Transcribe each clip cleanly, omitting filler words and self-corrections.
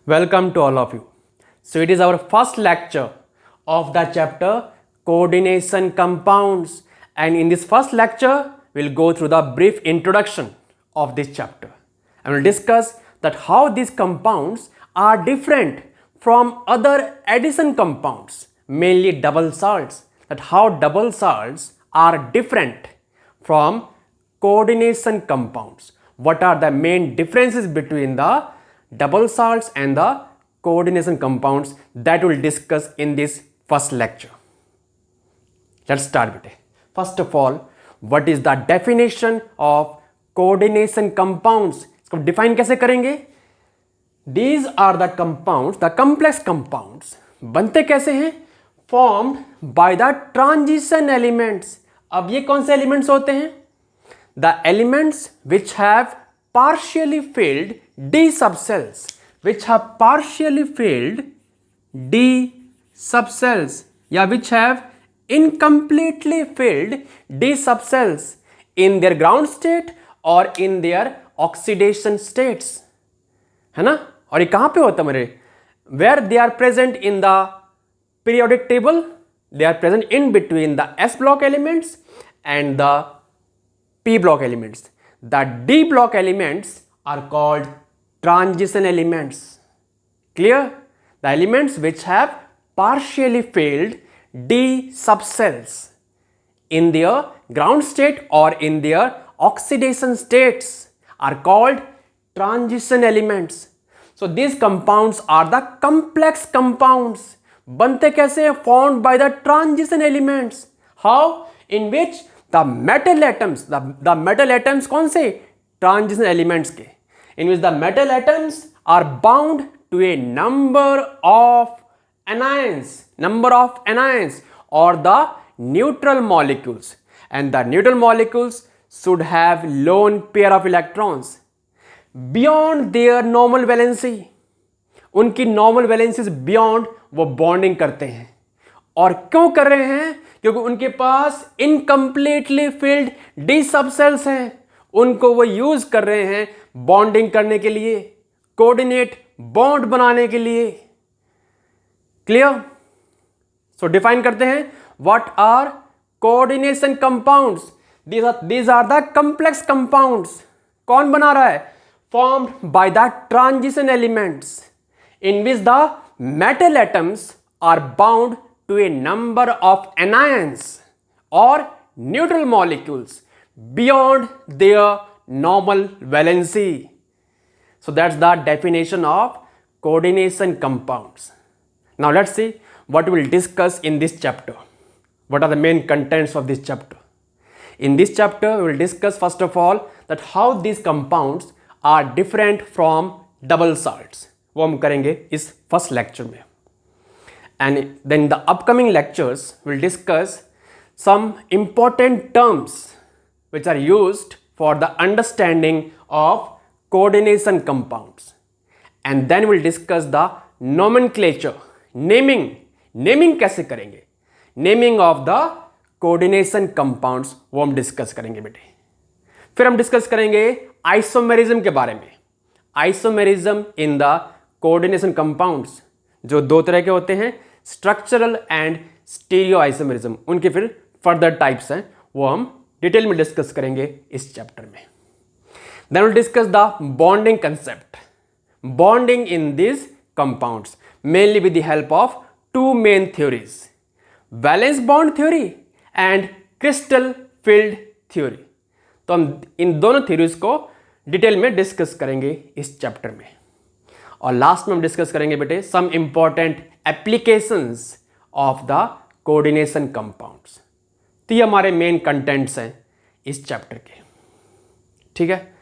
Welcome to all of you. So it is our first lecture of the chapter Coordination Compounds, and in this first lecture we'll go through the brief introduction of this chapter and we'll discuss that how these compounds are different from other addition compounds, mainly double salts, that how double salts are different from coordination compounds. What are the main differences between the double salts and the coordination compounds, that we'll discuss in this first lecture. Let's start with it. First of all, what is the definition of coordination compounds? इसको define कैसे करेंगे? These are the compounds, the complex compounds. बनते कैसे हैं? Formed by the transition elements. अब ये कौन से elements होते हैं? The elements which have partially filled D subcells, which have partially filled D subcells, या which have incompletely filled D subcells in their ground state or in their oxidation states, है ना? और ये कहाँ पे होता है मेरे? Where they are present in the periodic table, they are present in between the S block elements and the P block elements. The D block elements are called transition elements. Clear? The elements which have partially filled D subcells in their ground state or in their oxidation states are called transition elements. So these compounds are the complex compounds. बनते कैसे हैं? Formed by the transition elements. How? In which the metal atoms, the metal atoms कौन से? Transition elements के. In which the metal atoms are bound to a number of anions or the neutral molecules, and the neutral molecules should have lone pair of electrons beyond their normal valency. उनकी normal valencies beyond वो bonding करते हैं. और क्यों कर रहे हैं? क्योंकि उनके पास इनकम्प्लीटली फिल्ड डी सबसेल्स हैं. उनको वो यूज कर रहे हैं बॉन्डिंग करने के लिए, कोऑर्डिनेट बॉन्ड बनाने के लिए. क्लियर? सो डिफाइन करते हैं what are coordination compounds. These are the complex compounds. कौन बना रहा है? Formed by the transition elements in which the metal atoms are bound to a number of anions or neutral molecules beyond their normal valency. So that's the definition of coordination compounds. Now let's see what we will discuss in this chapter. What are the main contents of this chapter? In this chapter we will discuss first of all that how these compounds are different from double salts. वो हम करेंगे इस first lecture में. And then the upcoming lectures will discuss some important terms which are used for the understanding of coordination compounds. And then will discuss the nomenclature, naming कैसे करेंगे, naming of the coordination compounds वो हम discuss करेंगे बेटे. फिर हम discuss करेंगे isomerism के बारे में. Isomerism in the coordination compounds, जो दो तरह के होते हैं, स्ट्रक्चरल एंड स्टीरियो आइसोमेरिज्म. उनके फिर फर्दर टाइप्स हैं, वो हम डिटेल में डिस्कस करेंगे इस चैप्टर में. Then will discuss the bonding concept, bonding in this compounds mainly with the help of two main theories, valence bond theory and crystal field theory. तो हम इन दोनों थ्योरीज को डिटेल में डिस्कस करेंगे इस चैप्टर में. और लास्ट में हम डिस्कस करेंगे बेटे some important applications of the coordination compounds. तो ये हमारे मेन कंटेंट्स हैं इस चैप्टर के. ठीक है.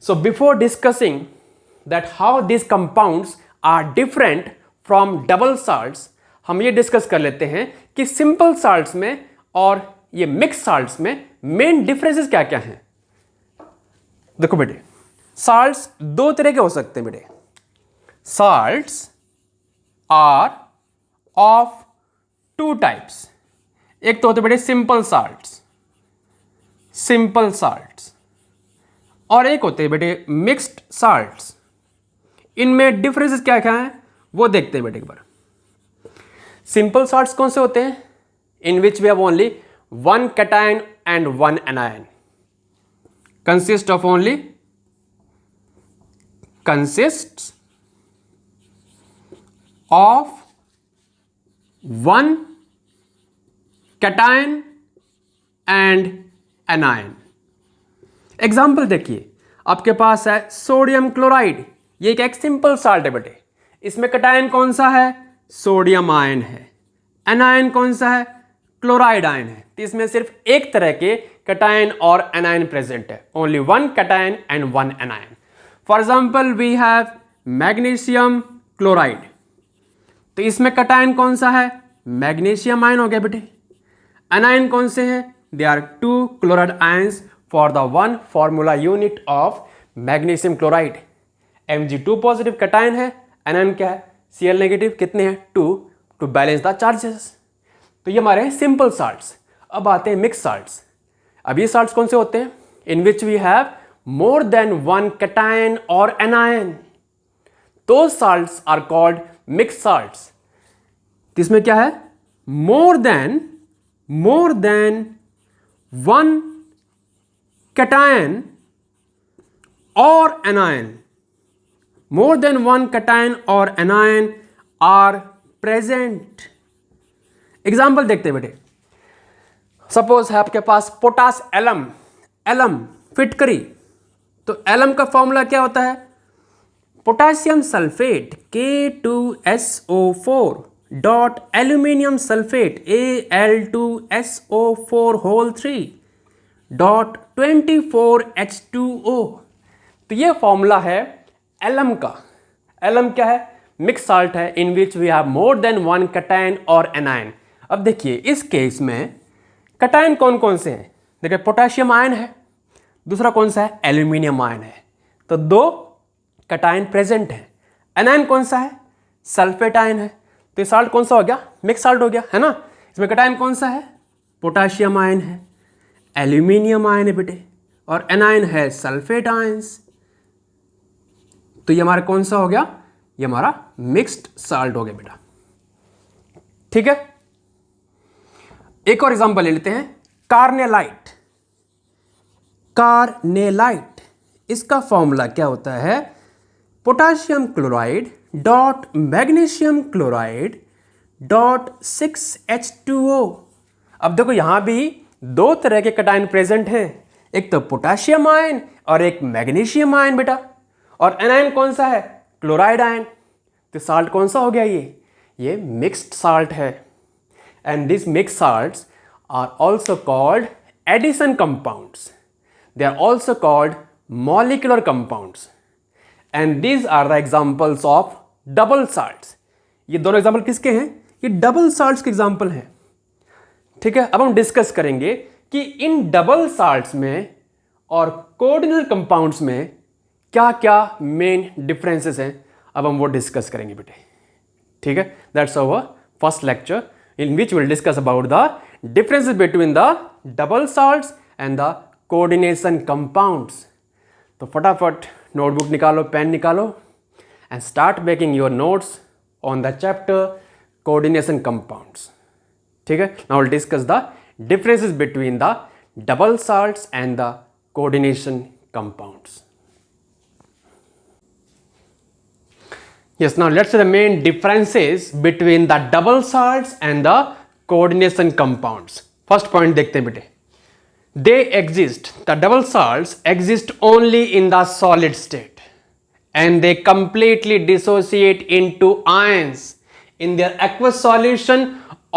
So before discussing that how this compounds are different from double salts, हम ये डिस्कस कर लेते हैं कि सिंपल साल्ट्स में और ये मिक्स साल्ट्स में मेन डिफरेंसेस क्या क्या हैं. देखो बेटे, साल्ट्स दो तरह के हो सकते हैं बेटे. Salts are of two types. एक तो होते बेटे सिंपल साल्ट्स, और एक होते बेटे मिक्स्ड साल्ट्स. इनमें डिफरेंसेस क्या क्या हैं वो देखते हैं बेटे एक बार। सिंपल सॉल्ट्स कौन से होते हैं? In which we have only one cation and one anion, consist of only consists of one cation and anion। Example देखिए, आपके पास है सोडियम क्लोराइड, ये एक सिंपल साल्ट है बेटे। इसमें कैटायन कौन सा है? सोडियम आयन है। एनायन कौन सा है? क्लोराइड आयन है। तो इसमें सिर्फ एक तरह के कैटायन और एनायन प्रेजेंट है, only one cation and one anion. For example we have magnesium chloride, तो इसमें कैटायन कौन सा है? मैग्नीशियम आयन हो गया बेटे। एनायन कौन से हैं? They are two chloride ions for the one formula unit of magnesium chloride. Mg2 positive cation है, एनायन क्या है? Cl negative. कितने हैं? 2 टू बैलेंस द चार्जेस। तो ये हमारे सिंपल साल्ट्स। अब आते हैं मिक्स साल्ट्स। अब ये साल्ट्स कौन से होते हैं? In which we have more than one cation or anion, those salts are called mixed salts। इसमें क्या है? more than one cation or anion, more than one cation or anion are present। Example देखते हैं बेटे। Suppose है आपके पास potash alum फिटकरी, तो एलम का फॉर्मूला क्या होता है? Potassium sulphate K2SO4 dot aluminium sulphate Al2SO4 whole 3 dot 24H2O। तो ये फॉर्मूला है एलम का। एलम क्या है? मिक्स साल्ट है in which we have more than one cation और एनायन। अब देखिए इस केस में कैटायन कौन कौन से हैं? देखिए पोटेशियम आयन है, दूसरा कौन सा है? एल्यूमिनियम आयन है। तो दो कैटायन प्रेजेंट है। एनायन कौन सा है? सल्फेट आयन है। तो ये साल्ट कौन सा हो गया? मिक्स साल्ट हो गया, है ना। इसमें कैटायन कौन सा है? पोटेशियम आयन है, एल्यूमिनियम आयन है बेटे, और एनायन है सल्फेट आयंस। तो ये हमारा कौन सा हो गया? ये हमारा मिक्स्ड साल्ट हो गया बेटा। ठीक है, एक और एग्जांपल ले लेते हैं। कार्नेलाइट, इसका फॉर्मूला क्या होता है? Potassium chloride dot magnesium chloride dot 6H2O। अब देखो यहां भी दो तरह के कैटायन प्रेजेंट हैं, एक तो पोटेशियम आयन और एक मैग्नीशियम आयन बेटा। और एनायन कौन सा है? Chloride ion. तो साल्ट कौन सा हो गया? ये मिक्स्ड साल्ट है। And this mix salts are also called addition compounds. They are also called molecular compounds, and these are the examples of double salts। ये दोनों एग्जाम्पल किसके हैं? ये डबल साल्ट्स के एग्जाम्पल हैं। ठीक है, अब हम डिस्कस करेंगे कि इन डबल साल्ट्स में और कोऑर्डिनल कंपाउंड्स में क्या क्या मेन डिफरेंसेस हैं। अब हम वो डिस्कस करेंगे बेटे। ठीक है, that's our first lecture in which will discuss about the differences between the double salts and the coordination compounds. तो फटाफट नोटबुक निकालो, पेन निकालो and start making your notes on the chapter coordination compounds. ठीक है, now will discuss the differences between the double salts and the coordination compounds. Yes, now let's see the main differences between the double salts and the coordination compounds. First point देखते हैं बेटे। They exist, the double salts exist only in the solid state and they completely dissociate into ions in their aqueous solution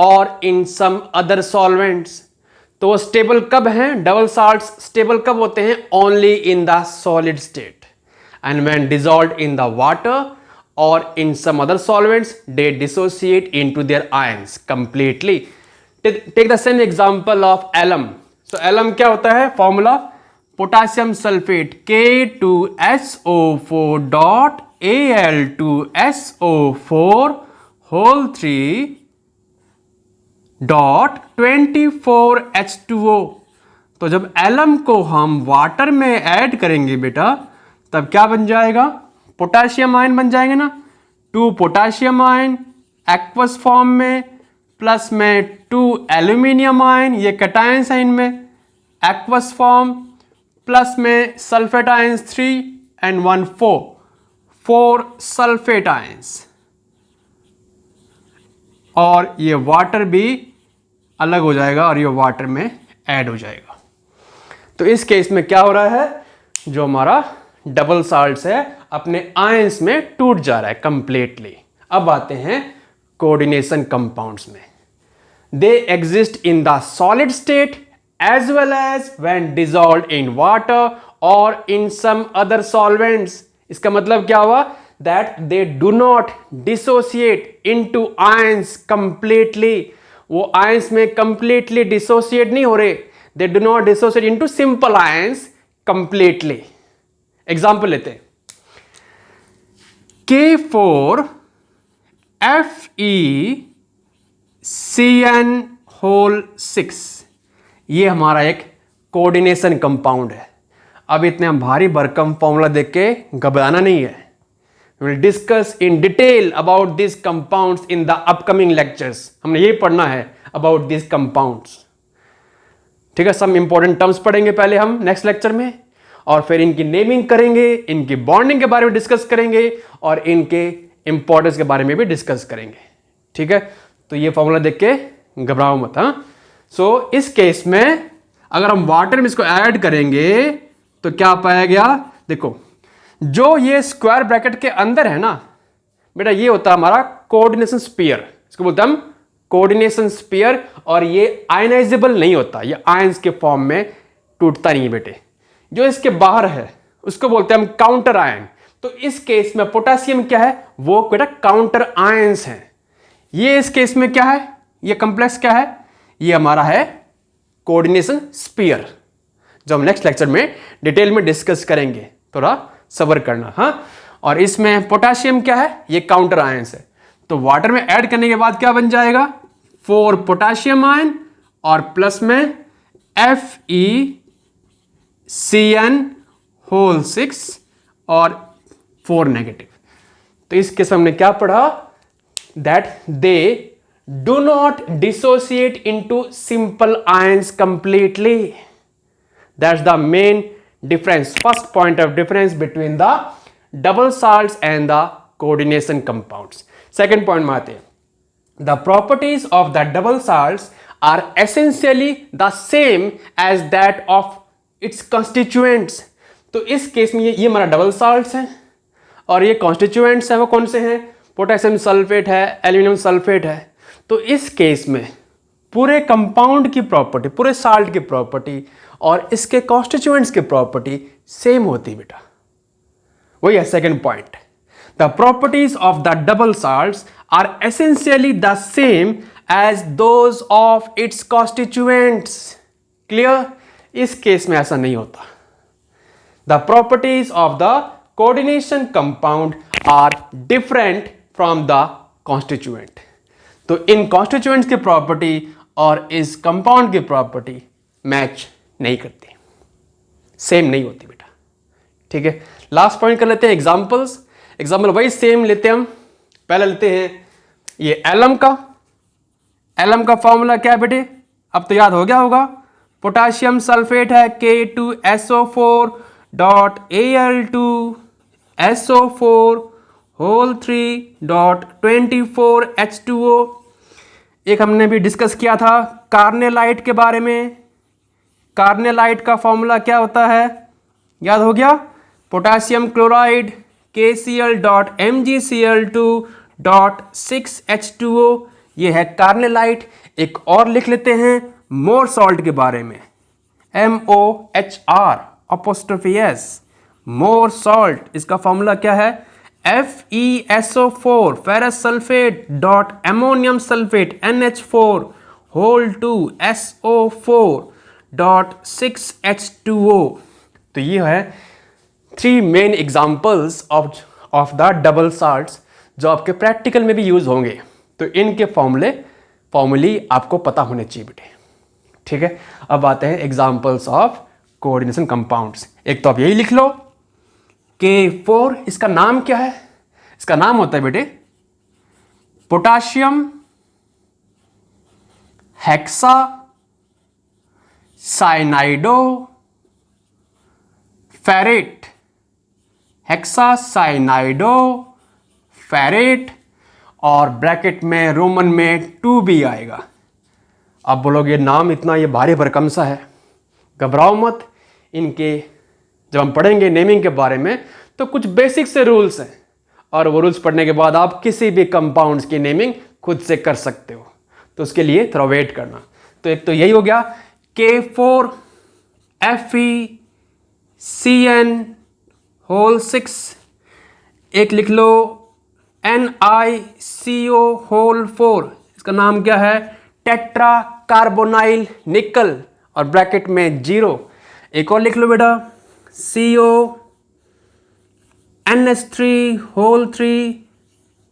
or in some other solvents। तो वो stable कब हैं? Double salts stable कब होते हैं? Only in the solid state and when dissolved in the water or in some other solvents they dissociate into their ions completely। take the same example of alum। so alum क्या होता है? Formula potassium sulphate K2SO4 dot Al2SO4 whole 3 dot 24H2O। तो जब alum को हम water में add करेंगे बेटा तब क्या बन जाएगा? पोटाशियम आयन बन जाएंगे ना, 2 पोटाशियम आयन एक्वस फॉर्म में, प्लस में 2 एल्यूमिनियम आयन, ये कैटायन साइन में एक्वस फॉर्म, प्लस में sulphate ions 3 and 1 4 sulphate ions, और ये वाटर भी अलग हो जाएगा और ये वाटर में ऐड हो जाएगा। तो इस केस में क्या हो रहा है, जो हमारा डबल साल्ट्स है अपने आयंस में टूट जा रहा है कंप्लीटली। अब आते हैं कोऑर्डिनेशन कंपाउंड्स में। They exist in the solid state as well as when dissolved in water और इन सम अदर सॉल्वेंट्स। इसका मतलब क्या हुआ, that they do not dissociate into ions completely. वो आयंस में कंप्लीटली डिसोसिएट नहीं हो रहे, they do not dissociate into simple ions completely. Example लेते हैं, K4 FeCN6, ये हमारा एक कोऑर्डिनेशन कंपाउंड है। अब इतने भारी भरकम फॉर्मूला देख के घबराना नहीं है। We will discuss in detail about these compounds in the upcoming lectures. हमने ये पढ़ना है about these compounds. ठीक है, सब इंपॉर्टेंट टर्म्स पढ़ेंगे पहले हम नेक्स्ट लेक्चर में, और फिर इनकी नेमिंग करेंगे, इनकी बॉन्डिंग के बारे में डिस्कस करेंगे, और इनके इंपॉर्टेंस के बारे में भी डिस्कस करेंगे। ठीक है, तो ये फॉर्मूला देख के घबराओ मत। हाँ, सो इस केस में अगर हम वाटर में इसको ऐड करेंगे तो क्या पाया गया, देखो जो ये स्क्वायर ब्रैकेट के अंदर है ना बेटा, ये होता है हमारा कोऑर्डिनेशन स्फीयर, इसको बोलते हैं हम कोऑर्डिनेशन स्फीयर, और ये आयनाइजेबल नहीं होता, ये आयंस के फॉर्म में टूटता नहीं है बेटे। जो इसके बाहर है उसको बोलते हैं हम काउंटर आयन। तो इस केस में पोटेशियम क्या है, वो बेटा काउंटर आयंस हैं। ये इस केस में क्या है, ये कॉम्प्लेक्स क्या है, ये हमारा है कोऑर्डिनेशन स्फीयर, जो हम नेक्स्ट लेक्चर में डिटेल में डिस्कस करेंगे, थोड़ा सब्र करना। हाँ, और इसमें पोटेशियम क्या है, ये काउंटर आयंस है। तो वाटर में ऐड करने के बाद क्या बन जाएगा, 4 पोटेशियम आयन और प्लस में FeCN6 और 4 नेगेटिव। तो इस केस में हमने क्या पढ़ा, that they do not dissociate into simple ions completely. That's the main difference, first point of difference between the double salts and the coordination compounds. Second point में आते हैं, the properties of the double salts are essentially the same as that of its constituents. तो इस case में ये हमारा double salts हैं, और ये कॉन्स्टिट्यूएंट्स हैं, वो कौन से हैं, पोटेशियम सल्फेट है, एल्यूमिनियम सल्फेट है। तो इस केस में पूरे कंपाउंड की प्रॉपर्टी, पूरे साल्ट की प्रॉपर्टी और इसके कॉन्स्टिट्यूएंट्स की प्रॉपर्टी सेम होती बेटा। वही है second point, the properties of the double salts are essentially the same as those of its constituents. Clear, इस केस में ऐसा नहीं होता। The properties of the coordination compound are different from the constituent. तो इन कॉन्स्टिट्यूएंट्स की property और इस कंपाउंड की प्रॉपर्टी मैच नहीं करती, सेम नहीं होती बेटा। ठीक है, लास्ट पॉइंट कर लेते हैं एग्जांपल्स। एग्जांपल वही सेम लेते हैं हम। पहले लेते हैं ये एलम का फॉर्मूला क्या है बेटे, अब तो याद हो गया होगा, पोटेशियम सल्फेट है K2SO4.Al2SO4 3.24H2O। एक हमने भी डिस्कस किया था कार्नेलाइट के बारे में। कार्नेलाइट का फॉर्मूला क्या होता है, याद हो गया, पोटेशियम क्लोराइड KCl.MgCl2.6H2O, ये है कार्नेलाइट। एक और लिख लेते हैं मोर सॉल्ट के बारे में, MOHR', मोर सॉल्ट, इसका फॉर्मूला क्या है, FeSO4 ferrous sulphate dot ammonium sulphate NH4 तो ये है 3 main examples of the double salts जो आपके प्रैक्टिकल में भी यूज होंगे। तो इनके फॉर्मूली आपको पता होने चाहिए बेटे। ठीक है, अब आते हैं एग्जांपल्स ऑफ कोऑर्डिनेशन कंपाउंड्स। एक तो आप यही लिख लो K4 इसका नाम क्या है? इसका नाम होता है बेटे potassium hexa cyanido ferrate, hexa cyanido ferrate, और ब्रैकेट में रोमन में 2B आएगा। आप बोलोगे नाम इतना ये भारी भरकम सा है, घबराओ मत। इनके जब हम पढ़ेंगे नेमिंग के बारे में तो कुछ बेसिक से रूल्स हैं, और वो रूल्स पढ़ने के बाद आप किसी भी कंपाउंड्स की नेमिंग खुद से कर सकते हो। तो उसके लिए थोड़ा वेट करना। तो एक तो यही हो गया K4 FeCN6, एक लिख लो NiCO4, इसका नाम क्या है? टेट्रा कार्बोनाइल निकल, और ब्रैकेट में 0। एक और लिख लो बेटा CONH3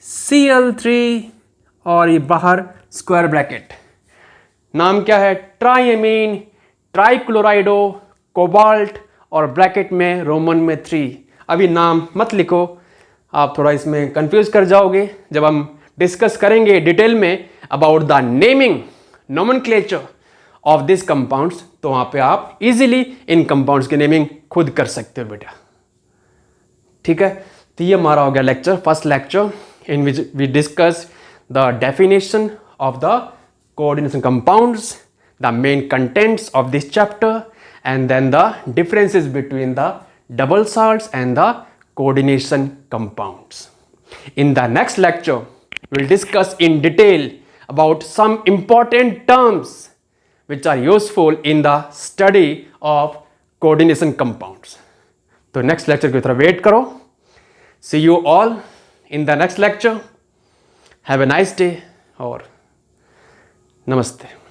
Cl3, और ये बाहर स्क्वायर ब्रैकेट। नाम क्या है? ट्राइएमीन ट्राइक्लोराइडो कोबाल्ट, और ब्रैकेट में रोमन में 3। अभी नाम मत लिखो, आप थोड़ा इसमें कंफ्यूज कर जाओगे। जब हम डिस्कस करेंगे डिटेल में about the naming nomenclature of this compounds, तो वहां पे आप इजीली इन कंपाउंड्स की नेमिंग खुद कर सकते हो बेटा। ठीक है, तो ये हमारा हो गया lecture, first lecture in which we discuss the definition of the coordination compounds, the main contents of this chapter, and then the differences between the double salts and the coordination compounds. In the next lecture, we'll discuss in detail about some important terms which are useful in the study of coordination compounds. तो next lecture की तरफ wait करो. See you all in the next lecture. Have a nice day और नमस्ते.